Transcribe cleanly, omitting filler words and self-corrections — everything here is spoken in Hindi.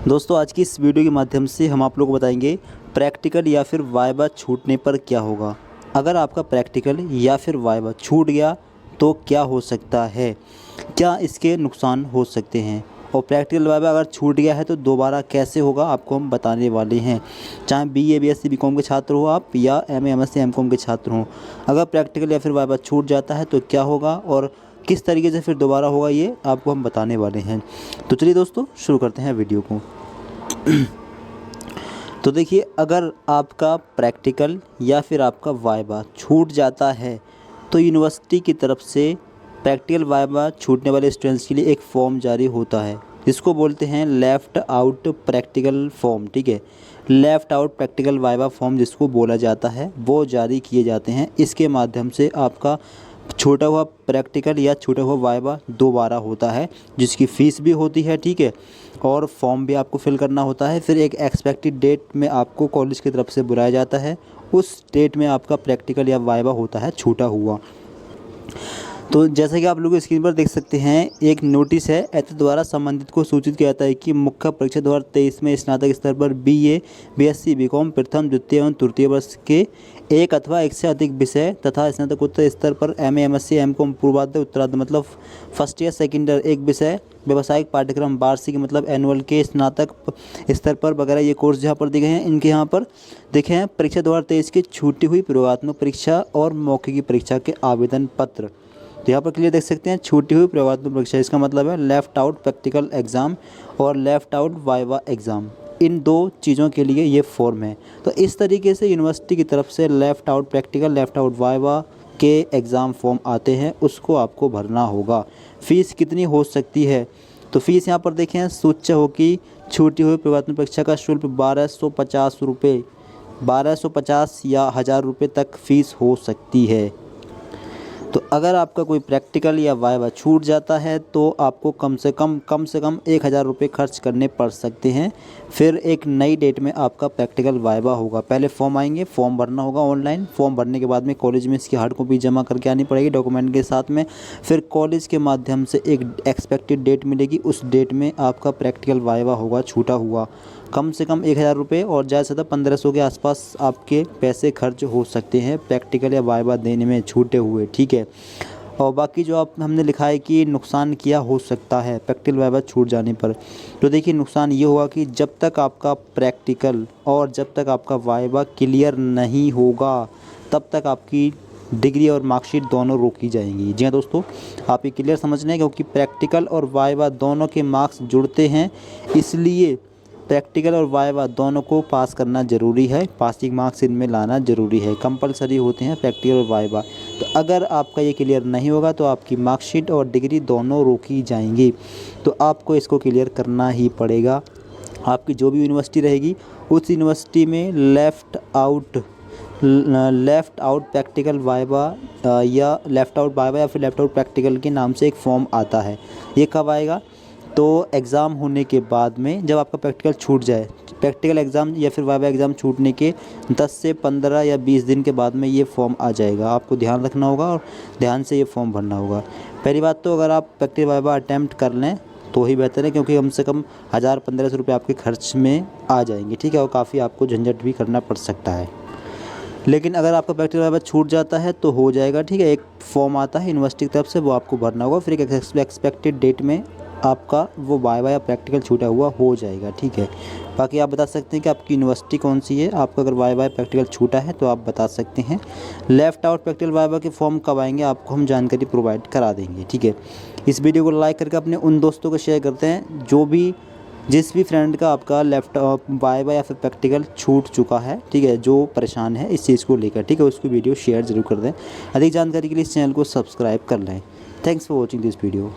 दोस्तों आज की इस वीडियो के माध्यम से हम आप लोग को बताएंगे प्रैक्टिकल या फिर वाइवा छूटने पर क्या होगा। अगर आपका प्रैक्टिकल या फिर वाइवा छूट गया तो क्या हो सकता है, क्या इसके नुकसान हो सकते हैं, और प्रैक्टिकल वाइवा अगर छूट गया है तो दोबारा कैसे होगा आपको हम बताने वाले हैं। चाहे BA BSc BCom के छात्र हो आप या MA MSc MCom के छात्र हों, अगर प्रैक्टिकल या फिर वाइवा छूट जाता है तो क्या होगा और किस तरीके से फिर दोबारा होगा, ये आपको हम बताने वाले हैं। तो चलिए दोस्तों शुरू करते हैं वीडियो को। तो देखिए, अगर आपका प्रैक्टिकल या फिर आपका वाइवा छूट जाता है तो यूनिवर्सिटी की तरफ से प्रैक्टिकल वाइवा छूटने वाले स्टूडेंट्स के लिए एक फॉर्म जारी होता है जिसको बोलते हैं लेफ़्ट आउट प्रैक्टिकल फॉर्म। ठीक है, left out practical viva form जिसको बोला जाता है वो जारी किए जाते हैं। इसके माध्यम से आपका छोटा हुआ प्रैक्टिकल या छोटा हुआ वाइवा दोबारा होता है, जिसकी फ़ीस भी होती है। ठीक है, और फॉर्म भी आपको फिल करना होता है। फिर एक एक्सपेक्टेड डेट में आपको कॉलेज की तरफ से बुलाया जाता है, उस डेट में आपका प्रैक्टिकल या वाइवा होता है छूटा हुआ। तो जैसा कि आप लोग स्क्रीन पर देख सकते हैं, एक नोटिस है एतद द्वारा संबंधित को सूचित किया जाता है कि मुख्य परीक्षा 2023 में स्नातक स्तर पर BA BSc BCom प्रथम द्वितीय एवं तृतीय वर्ष के एक अथवा एक से अधिक विषय तथा स्नातकोत्तर स्तर पर MA MSc MCom पूर्वार्ध उत्तरार्ध मतलब फर्स्ट ईयर सेकेंड ईयर एक विषय व्यावसायिक पाठ्यक्रम वार्षिक मतलब एनुअल के स्नातक स्तर पर वगैरह ये कोर्स जहाँ पर दिए गए हैं, इनके यहाँ पर देखे हैं परीक्षा 2023 की छूटी हुई प्रयोगात्मक परीक्षा और मौखिकी परीक्षा के आवेदन पत्र। तो यहाँ पर क्लियर देख सकते हैं छूटी हुई प्रयोगात्मक परीक्षा, इसका मतलब है लेफ़्ट आउट प्रैक्टिकल एग्ज़ाम और लेफ़्ट आउट वाइवा एग्ज़ाम। इन दो चीज़ों के लिए ये फॉर्म है। तो इस तरीके से यूनिवर्सिटी की तरफ से left out practical left out viva के एग्ज़ाम फॉर्म आते हैं, उसको आपको भरना होगा। फ़ीस कितनी हो सकती है, तो फीस यहाँ पर देखें सूच्य हो कि छूटी हुई प्रयोगात्मक परीक्षा का शुल्क 1250 रुपये 1250 या 1000 रुपये तक फ़ीस हो सकती है। तो अगर आपका कोई प्रैक्टिकल या वाइवा छूट जाता है तो आपको कम से कम 1000 रुपये खर्च करने पड़ सकते हैं। फिर एक नई डेट में आपका प्रैक्टिकल वाइवा होगा। पहले फॉर्म आएंगे, फॉर्म भरना होगा ऑनलाइन। फॉर्म भरने के बाद में कॉलेज में इसकी हार्ड कॉपी जमा करके आनी पड़ेगी डॉक्यूमेंट के साथ में। फिर कॉलेज के माध्यम से एक एक्सपेक्टेड डेट मिलेगी, उस डेट में आपका प्रैक्टिकल वाइवा होगा छूटा हुआ। कम से कम 1000 रुपये और ज़्यादा से ज़्यादा 1500 के आसपास आपके पैसे खर्च हो सकते हैं प्रैक्टिकल या वाइवा देने में छूटे हुए। ठीक है, और बाकी जो आप हमने लिखा है कि नुकसान क्या हो सकता है प्रैक्टिकल वाइवा छूट जाने पर, तो देखिए नुकसान ये होगा कि जब तक आपका प्रैक्टिकल और जब तक आपका वाइवा क्लियर नहीं होगा तब तक आपकी डिग्री और मार्कशीट दोनों रोकी जाएंगी। जी हाँ दोस्तों, आप ये क्लियर समझ लें, क्योंकि प्रैक्टिकल और वाइवा दोनों के मार्क्स जुड़ते हैं, इसलिए प्रैक्टिकल और वाइवा दोनों को पास करना ज़रूरी है। पासिंग मार्क्स इनमें लाना ज़रूरी है, कंपलसरी होते हैं प्रैक्टिकल और वाइवा। तो अगर आपका ये क्लियर नहीं होगा तो आपकी मार्कशीट और डिग्री दोनों रोकी जाएंगी। तो आपको इसको क्लियर करना ही पड़ेगा। आपकी जो भी यूनिवर्सिटी रहेगी उस यूनिवर्सिटी में लेफ़्ट आउट प्रैक्टिकल वाइवा या लेफ़्ट आउट वाइवा या फिर लेफ़्ट आउट प्रैक्टिकल के नाम से एक फॉर्म आता है। ये कब आएगा, तो एग्ज़ाम होने के बाद में, जब आपका प्रैक्टिकल छूट जाए, प्रैक्टिकल एग्ज़ाम या फिर वाइवा एग्ज़ाम छूटने के 10 से 15 या 20 दिन के बाद में ये फॉर्म आ जाएगा। आपको ध्यान रखना होगा और ध्यान से ये फॉर्म भरना होगा। पहली बात तो अगर आप प्रैक्टिकल वाइवा अटैम्प्ट कर लें तो ही बेहतर है, क्योंकि कम से कम 1000-1500 रुपये आपके खर्च में आ जाएंगे। ठीक है, और काफ़ी आपको झंझट भी करना पड़ सकता है। लेकिन अगर आपका प्रैक्टिकल वाइवा छूट जाता है तो हो जाएगा। ठीक है, एक फॉर्म आता है यूनिवर्सिटी की तरफ से, वो आपको भरना होगा। फिर एक एक्सपेक्टेड डेट में आपका वो वाइवा या प्रैक्टिकल छूटा हुआ हो जाएगा। ठीक है, बाकी आप बता सकते हैं कि आपकी यूनिवर्सिटी कौन सी है। आपका अगर वाइवा या प्रैक्टिकल छूटा है तो आप बता सकते हैं। लेफ़्ट आउट प्रैक्टिकल वाइवा के फॉर्म कब आएंगे आपको हम जानकारी प्रोवाइड करा देंगे। ठीक है, इस वीडियो को लाइक करके अपने उन दोस्तों को शेयर करते हैं जिस भी फ्रेंड का आपका लेफ़्ट वाइवा या फिर प्रैक्टिकल छूट चुका है। ठीक है, जो परेशान है इस चीज़ को लेकर। ठीक है, उसको वीडियो शेयर ज़रूर कर दें। अधिक जानकारी के लिए इस चैनल को सब्सक्राइब कर लें। Thanks for watching this video.